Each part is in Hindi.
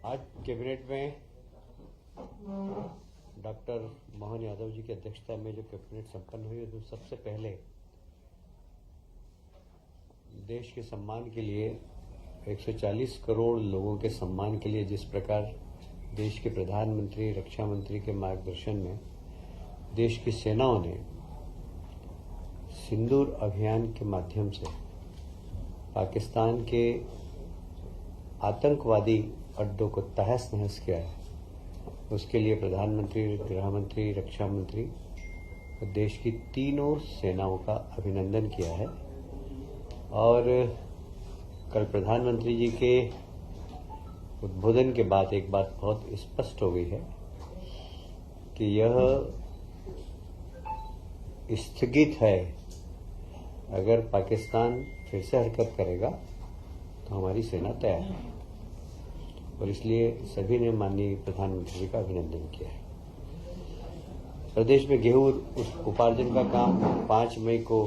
आज कैबिनेट में डॉक्टर मोहन यादव जी की अध्यक्षता में जो कैबिनेट संपन्न हुई तो सबसे पहले देश के सम्मान के लिए 140 करोड़ लोगों के सम्मान के लिए जिस प्रकार देश के प्रधानमंत्री रक्षा मंत्री के मार्गदर्शन में देश की सेनाओं ने सिंदूर अभियान के माध्यम से पाकिस्तान के आतंकवादी अड्डों को तहस नहस किया है, उसके लिए प्रधानमंत्री, गृह मंत्री, रक्षा मंत्री और देश की तीनों सेनाओं का अभिनंदन किया है। और कल प्रधानमंत्री जी के उद्बोधन के बाद एक बात बहुत स्पष्ट हो गई है कि यह स्थगित है। अगर पाकिस्तान फिर से हरकत करेगा तो हमारी सेना तैयार है और इसलिए सभी ने माननीय प्रधानमंत्री जी का अभिनंदन किया है। प्रदेश में गेहूं उपार्जन का काम 5 मई को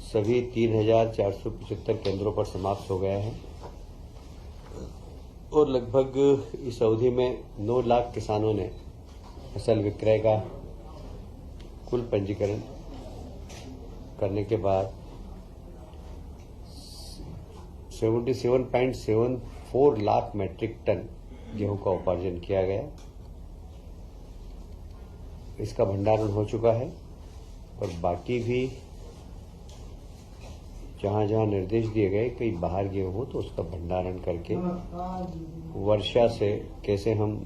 सभी 3,475 केंद्रों पर समाप्त हो गया है और लगभग इस अवधि में 9 लाख किसानों ने फसल विक्रय का कुल पंजीकरण करने के बाद 77.74 लाख मैट्रिक टन गेहूं का उपार्जन किया गया। इसका भंडारण हो चुका है और बाकी भी जहां जहां निर्देश दिए गए कहीं बाहर गेहूं हो तो उसका भंडारण करके वर्षा से कैसे हम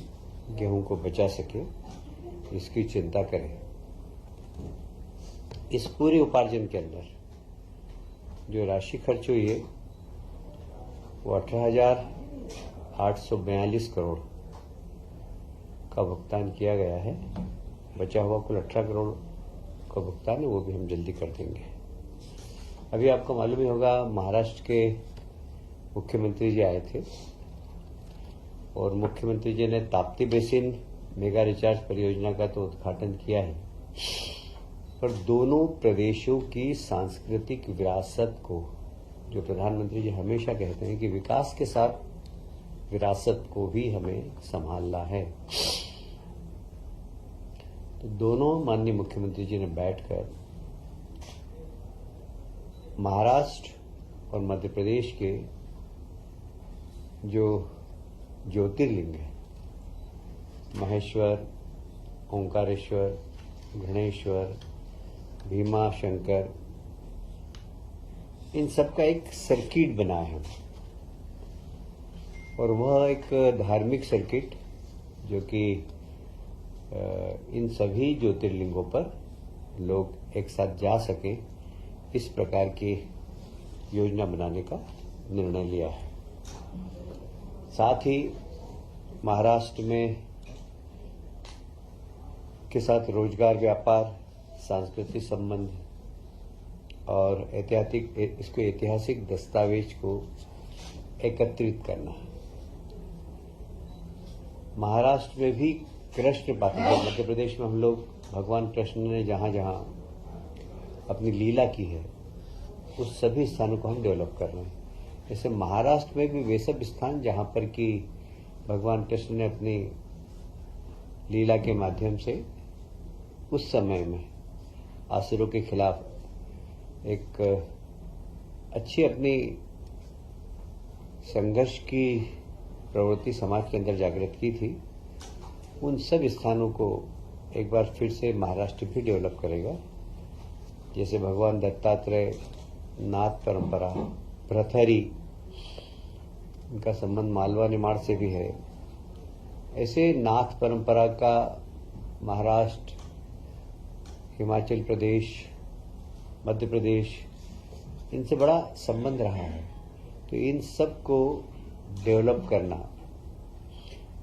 गेहूं को बचा सके इसकी चिंता करें। इस पूरे उपार्जन के अंदर जो राशि खर्च हुई है वो 18,842 करोड़ का भुगतान किया गया है। बचा हुआ कुल 18 करोड़ का भुगतान है, वो भी हम जल्दी कर देंगे। अभी आपको मालूम ही होगा महाराष्ट्र के मुख्यमंत्री जी आए थे और मुख्यमंत्री जी ने ताप्ती बेसिन मेगा रिचार्ज परियोजना का तो उद्घाटन किया है, पर दोनों प्रदेशों की सांस्कृतिक विरासत को, जो प्रधानमंत्री जी हमेशा कहते हैं कि विकास के साथ विरासत को भी हमें संभालना है, तो दोनों माननीय मुख्यमंत्री जी ने बैठकर महाराष्ट्र और मध्य प्रदेश के जो ज्योतिर्लिंग है, महेश्वर, ओंकारेश्वर, गणेश्वर, भीमा शंकर, इन सब का एक सर्किट बना है और वह एक धार्मिक सर्किट जो कि इन सभी ज्योतिर्लिंगों पर लोग एक साथ जा सके, इस प्रकार की योजना बनाने का निर्णय लिया है। साथ ही महाराष्ट्र में के साथ रोजगार, व्यापार, सांस्कृतिक संबंध और ऐतिहासिक दस्तावेज को एकत्रित करना। महाराष्ट्र में भी कृष्ण पात्र, मध्य प्रदेश में हम लोग भगवान कृष्ण ने जहां जहां अपनी लीला की है उस सभी स्थानों को हम डेवलप कर रहे हैं। जैसे महाराष्ट्र में भी वे सब स्थान जहां पर कि भगवान कृष्ण ने अपनी लीला के माध्यम से उस समय में असुरों के खिलाफ एक अच्छी अपनी संघर्ष की प्रवृत्ति समाज के अंदर जागृत की थी, उन सब स्थानों को एक बार फिर से महाराष्ट्र भी डेवलप करेगा। जैसे भगवान दत्तात्रेय, नाथ परंपरा, भ्रतहरि, उनका संबंध मालवा निमाड़ से भी है, ऐसे नाथ परंपरा का महाराष्ट्र, हिमाचल प्रदेश, मध्य प्रदेश, इनसे बड़ा संबंध रहा है। तो इन सब को डेवलप करना,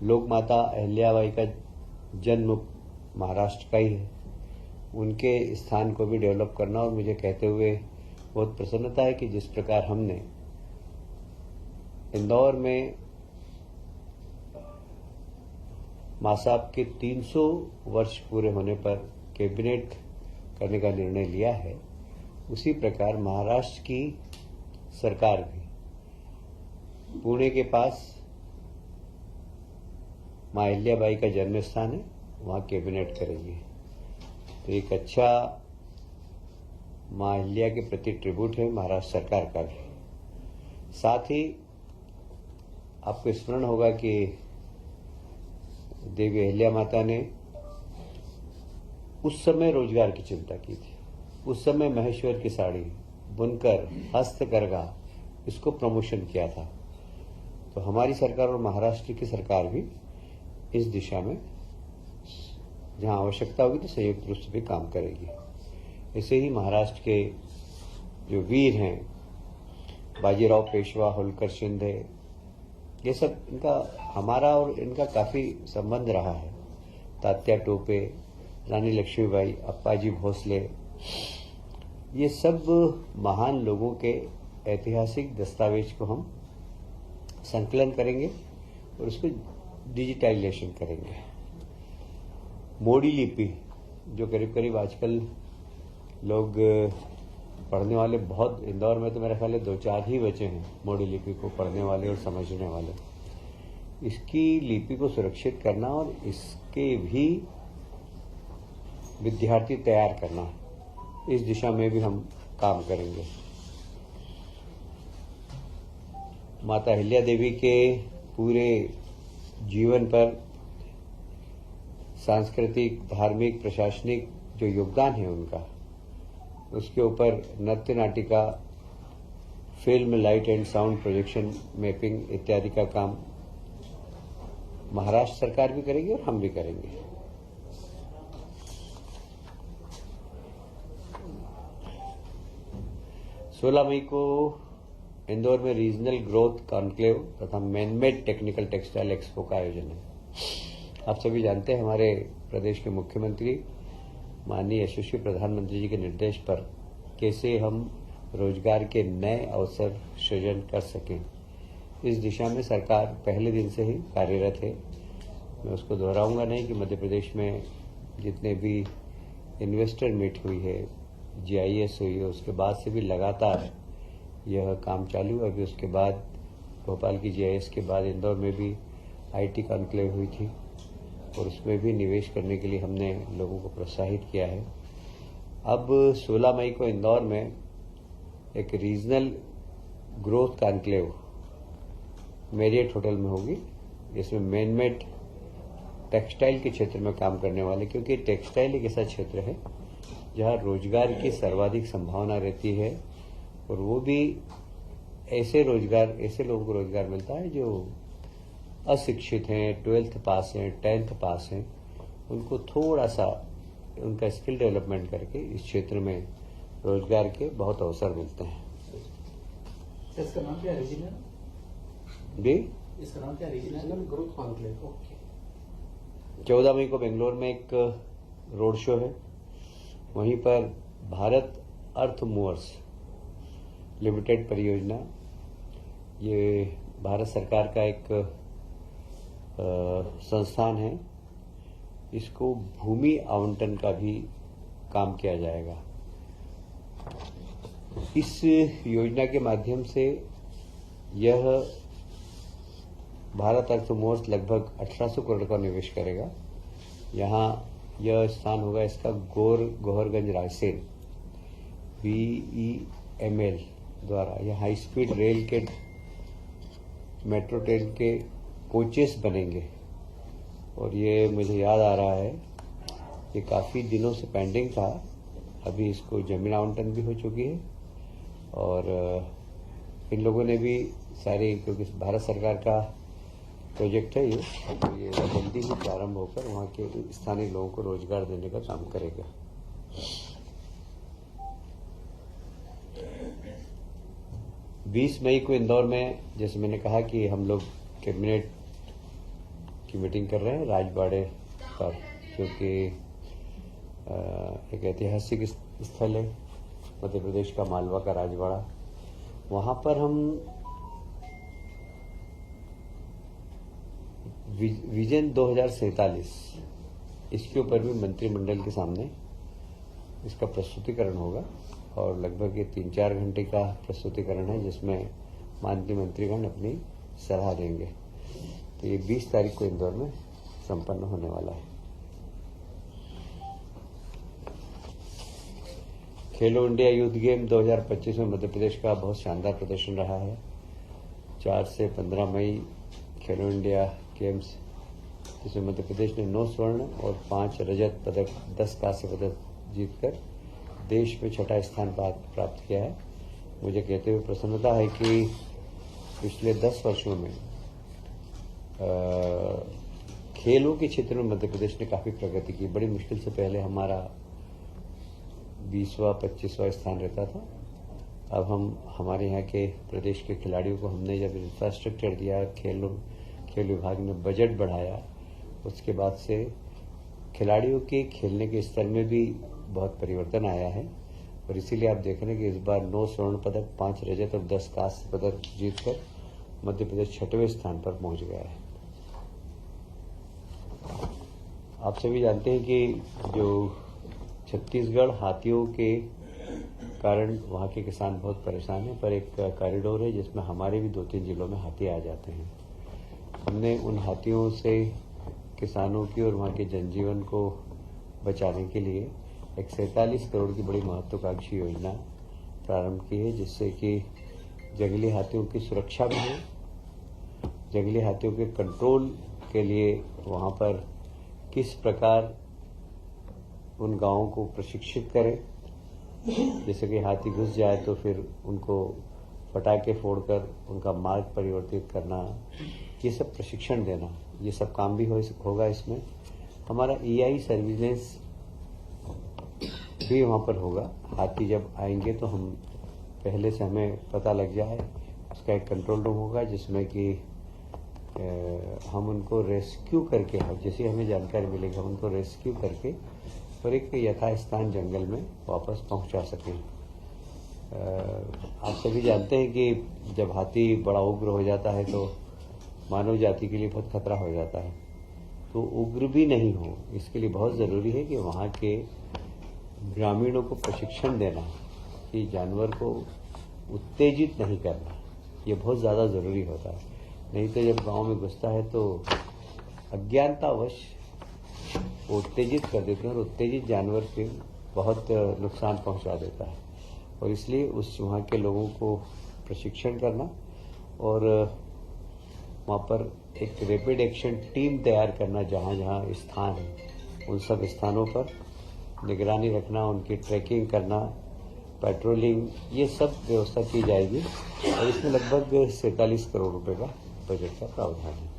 लोक माता अहिल्याबाई का जन्म महाराष्ट्र का ही है, उनके स्थान को भी डेवलप करना। और मुझे कहते हुए बहुत प्रसन्नता है कि जिस प्रकार हमने इंदौर में मां साहब के 300 वर्ष पूरे होने पर कैबिनेट करने का निर्णय लिया है, उसी प्रकार महाराष्ट्र की सरकार भी पुणे के पास माँ अहिल्याबाई का जन्म स्थान है, वहाँ कैबिनेट करेंगे। तो एक अच्छा माँ अहिल्या के प्रति ट्रिब्यूट है महाराष्ट्र सरकार का भी। साथ ही आपको स्मरण होगा कि देवी अहिल्या माता ने उस समय रोजगार की चिंता की थी। उस समय महेश्वर की साड़ी, बुनकर, हस्तकरघा, इसको प्रमोशन किया था। तो हमारी सरकार और महाराष्ट्र की सरकार भी इस दिशा में जहां आवश्यकता होगी तो संयुक्त रूप से भी काम करेगी। ऐसे ही महाराष्ट्र के जो वीर हैं, बाजीराव पेशवा, होलकर शिंदे, ये सब इनका हमारा और इनका काफी संबंध रहा है। तात्या टोपे, रानी लक्ष्मीबाई, अप्पाजी भोसले, ये सब महान लोगों के ऐतिहासिक दस्तावेज को हम संकलन करेंगे और उसको डिजिटाइजेशन करेंगे। मोडी लिपि, जो करीब करीब आजकल लोग पढ़ने वाले बहुत, इंदौर में तो मेरा ख्याल है 2-4 ही बचे हैं मोडी लिपि को पढ़ने वाले और समझने वाले। इसकी लिपि को सुरक्षित करना और इसके भी विद्यार्थी तैयार करना, इस दिशा में भी हम काम करेंगे। माता अहिल्या देवी के पूरे जीवन पर सांस्कृतिक, धार्मिक, प्रशासनिक जो योगदान है उनका, उसके ऊपर नृत्य नाटिका, film, light and sound projection, mapping इत्यादि का काम महाराष्ट्र सरकार भी करेगी और हम भी करेंगे। सोलह मई को इंदौर में रीजनल ग्रोथ कॉन्क्लेव तथा मैनमेड टेक्निकल टेक्सटाइल एक्सपो का आयोजन है। आप सभी जानते हैं हमारे प्रदेश के मुख्यमंत्री माननीय यशस्वी प्रधानमंत्री जी के निर्देश पर कैसे हम रोजगार के नए अवसर सृजन कर सकें, इस दिशा में सरकार पहले दिन से ही कार्यरत है। मैं उसको दोहराऊंगा नहीं कि मध्य प्रदेश में जितने भी इन्वेस्टर मीट हुई है, GIS हुई है, उसके बाद से भी लगातार यह काम चालू है। अभी उसके बाद भोपाल की GIS के बाद इंदौर में भी IT कॉन्क्लेव हुई थी और उसमें भी निवेश करने के लिए हमने लोगों को प्रोत्साहित किया है। अब 16 मई को इंदौर में एक regional growth conclave Marriott hotel में होगी, जिसमें मैनमेड टेक्सटाइल के क्षेत्र में काम करने वाले, क्योंकि टेक्सटाइल एक ऐसा क्षेत्र है जहां रोजगार की सर्वाधिक संभावना रहती है और वो भी ऐसे लोगों को रोजगार मिलता है जो अशिक्षित हैं, 12th पास हैं, 10th पास हैं। उनको थोड़ा सा उनका स्किल डेवलपमेंट करके इस क्षेत्र में रोजगार के बहुत अवसर मिलते हैं। इसका नाम क्या रीजनल? जी, इसका नाम क्या रीजनल ग्रोथ कॉन्क्लेव? ओके। 14 मई को बेंगलोर में एक रोड शो है। वहीं पर भारत अर्थ मूवर्स लिमिटेड परियोजना, ये भारत सरकार का एक संस्थान है, इसको भूमि आवंटन का भी काम किया जाएगा। इस योजना के माध्यम से यह भारत अर्थ मूवर्स लगभग 1800 करोड़ का निवेश करेगा। यहाँ यह स्थान होगा इसका गोहरगंज रायसेन VEML द्वारा। यह हाई स्पीड रेल के, मेट्रो ट्रेन के कोचेस बनेंगे और ये मुझे याद आ रहा है, ये काफ़ी दिनों से पेंडिंग था। अभी इसको जमीन आवंटन भी हो चुकी है और इन लोगों ने भी सारी, क्योंकि भारत सरकार का प्रोजेक्ट है ये, तो ये जल्दी ही प्रारंभ होकर वहाँ के स्थानीय लोगों को रोजगार देने का काम करेगा। बीस मई को इंदौर में, जैसे मैंने कहा कि हम लोग कैबिनेट की मीटिंग कर रहे हैं राजवाड़े पर, क्योंकि एक ऐतिहासिक स्थल है मध्य प्रदेश का, मालवा का राजवाड़ा। वहाँ पर हम विजन 2047 इसके ऊपर भी मंत्रिमंडल के सामने इसका प्रस्तुतिकरण होगा और लगभग ये 3-4 घंटे का प्रस्तुतिकरण है, जिसमें माननीय मंत्रीगण अपनी सलाह देंगे। तो ये 20 तारीख को इंदौर में संपन्न होने वाला है। खेलो इंडिया यूथ गेम 2025 में मध्य प्रदेश का बहुत शानदार प्रदर्शन रहा है। 4 से 15 मई खेलो इंडिया गेम्स, जिसमें मध्य प्रदेश ने 9 स्वर्ण और 5 रजत पदक, 10 कांस्य पदक जीतकर देश में 6ठा स्थान प्राप्त किया है। मुझे कहते हुए प्रसन्नता है कि पिछले 10 वर्षों में खेलों के क्षेत्र में मध्य प्रदेश ने काफी प्रगति की। बड़ी मुश्किल से पहले हमारा 20वां 25वां स्थान रहता था। अब हमारे यहाँ के प्रदेश के खिलाड़ियों को हमने जब इंफ्रास्ट्रक्चर दिया, खेल विभाग ने बजट बढ़ाया, उसके बाद से खिलाड़ियों के खेलने के स्तर में भी बहुत परिवर्तन आया है। और इसीलिए आप देख रहे हैं कि इस बार 9 स्वर्ण पदक, 5 रजत और 10 कांस्य पदक जीतकर मध्य प्रदेश 6वें स्थान पर पहुंच गया है। आप सभी जानते हैं कि जो छत्तीसगढ़ हाथियों के कारण वहां के किसान बहुत परेशान हैं, पर एक कॉरिडोर है जिसमें हमारे भी 2-3 जिलों में हाथी आ जाते हैं। हमने उन हाथियों से किसानों की और वहां के जनजीवन को बचाने के लिए एक 47 करोड़ की बड़ी महत्वाकांक्षी योजना प्रारंभ की है, जिससे कि जंगली हाथियों की सुरक्षा भी हो, जंगली हाथियों के कंट्रोल के लिए वहां पर किस प्रकार उन गांवों को प्रशिक्षित करें, जैसे कि हाथी घुस जाए तो फिर उनको पटाखे फोड़कर उनका मार्ग परिवर्तित करना, ये सब प्रशिक्षण देना, ये सब काम भी होगा। इसमें हमारा EI सर्विलेंस भी वहां पर होगा। हाथी जब आएंगे तो हम पहले से हमें पता लग जाए, उसका एक कंट्रोल रूम होगा जिसमें कि हम उनको रेस्क्यू करके, जैसे हमें जानकारी मिलेगी हम उनको रेस्क्यू करके और एक यथास्थान जंगल में वापस पहुंचा सकें। आप सभी जानते हैं कि जब हाथी बड़ा उग्र हो जाता है तो मानव जाति के लिए बहुत खतरा हो जाता है। तो उग्र भी नहीं हो, इसके लिए बहुत ज़रूरी है कि वहाँ के ग्रामीणों को प्रशिक्षण देना कि जानवर को उत्तेजित नहीं करना, ये बहुत ज़्यादा ज़रूरी होता है। नहीं तो जब गांव में घुसता है तो अज्ञानतावश वो उत्तेजित कर देते हैं और उत्तेजित जानवर के बहुत नुकसान पहुंचा देता है। और इसलिए वहाँ के लोगों को प्रशिक्षण करना और वहाँ पर एक रैपिड एक्शन टीम तैयार करना, जहाँ जहाँ स्थान है उन सब स्थानों पर निगरानी रखना, उनकी ट्रैकिंग करना, पेट्रोलिंग, ये सब व्यवस्था की जाएगी। और इसमें लगभग 47 करोड़ रुपए का बजट का प्रावधान है।